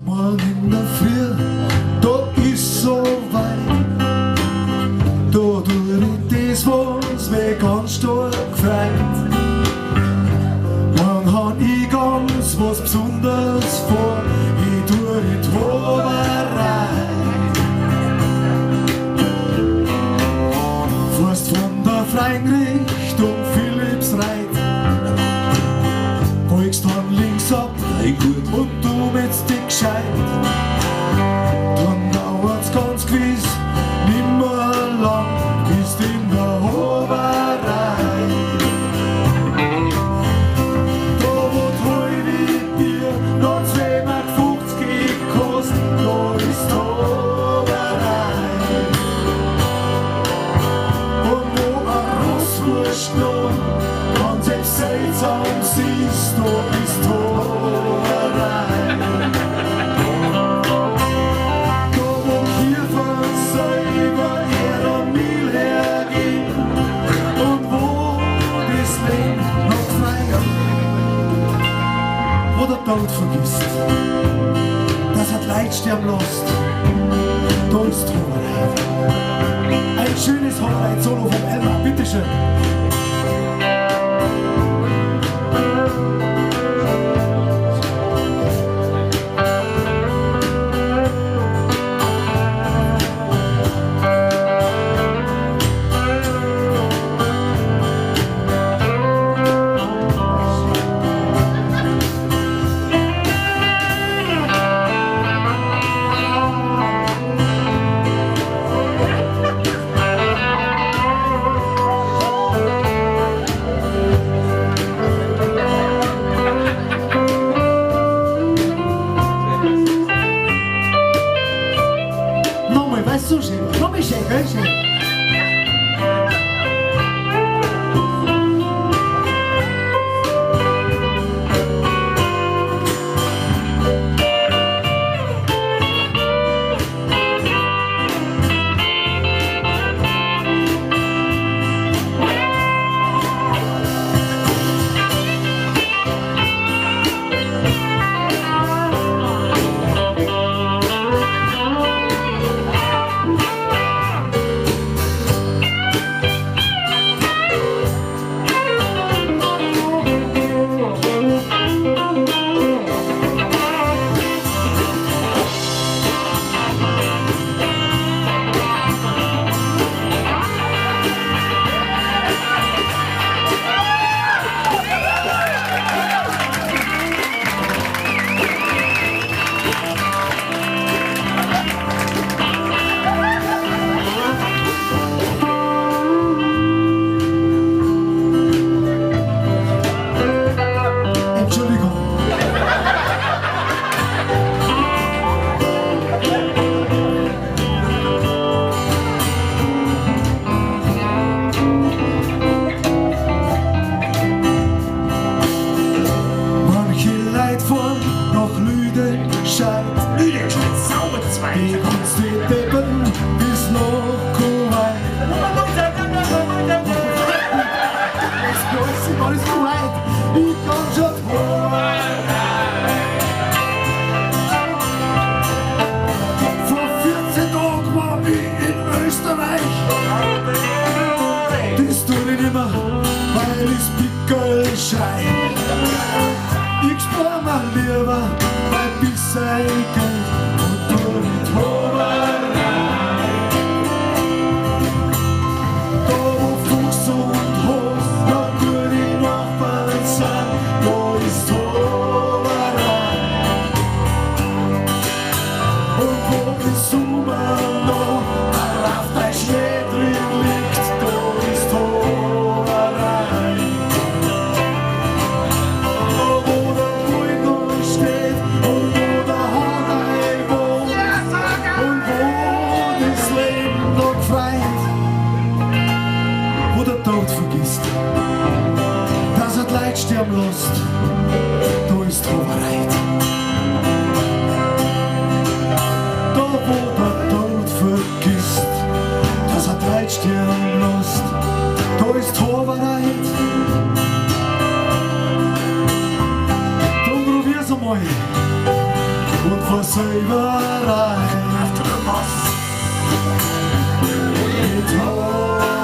Morgen in der Früh, da ist so weit, da tue ich das, was mich ganz stark freut. Morgen hab ich ganz was Besonderes vor, ich tue die Howareid. Fährst von der freien Richtung Philippsreit, beugst dann links ab und du mit dick gescheit. Dann dauert's ganz gewiss nimmer lang, bist in der Howareid. Da wo treu wie Bier noch 2,50 Mark gekostet, da ist Howareid. Und wo ein Rosswurst noch ganz seltsam siehst, da ist Howareid. Tod vergisst, das hat Leid sterben lässt, da ist Howareid. Ein schönes Howareid-Solo vom Elmar, bitteschön. So schön, komm ich schenke, schön. Die kannst du deppen bis nach Kuwait. Das ist Kuwait, ich kann schon Howareid. Vor 14 Tagen war ich in Österreich. Das tue ich nicht mehr, weil ich's Pickel schreit. Ich spar mir lieber ein bisschen Geld und tue mit Howareid. Da wo Fuchs und Hof, da tue die Nachbarn sein, da ist Howareid. Und wo im Sommer noch ein Rafter Schnee drin liegt, da ist Howareid. Da wo der Bullen steht und wo der Howareid wohnt und wo das Leben noch freit, wo der Tod vergisst, dass er die Leute sterben lässt, da ist Howareid. Da wo der Tod vergisst, dass er die Leute sterben lässt, da ist Howareid. Dann probier's einmal und was Søverei. Et hår